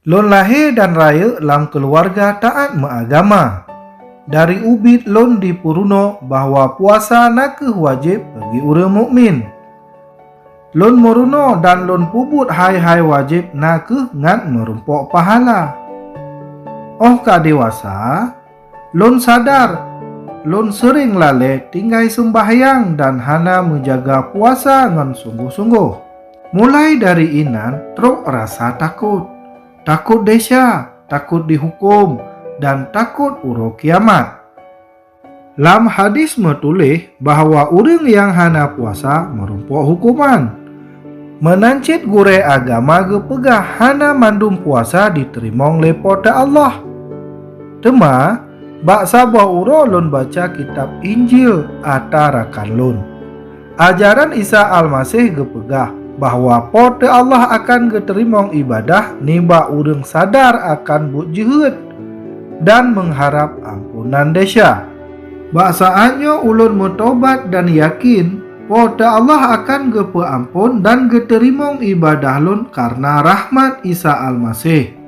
Lon lahir dan raya dalam keluarga taat mengagama. Dari ubit lon dipuruno bahawa puasa nak wajib bagi orang mukmin. Lon meruno dan lon pubut hai-hai wajib nak ngat merumpok pahala. Oh ka dewasa, lon sadar, lon sering lalai tinggai sembahyang dan hana menjaga puasa ngan sungguh-sungguh. Mulai dari inan truk rasa takut. Takut desya, takut dihukum, dan takut uro kiamat. Lam hadis metulih bahawa orang yang hana puasa merumpok hukuman. Menancit gure agama gepegah hana mandum puasa diterima lepota Allah. Tema, bak sabah uro lon baca kitab Injil atarakan lon. Ajaran Isa Al-Masih gepegah bahawa pote Allah akan geterimong ibadah niba urang sadar akan buk jihud dan mengharap ampunan desya. Baksaannya ulun mutobat dan yakin pote Allah akan gepe ampun dan geterimong ibadah lun karena rahmat Isa Al-Masih.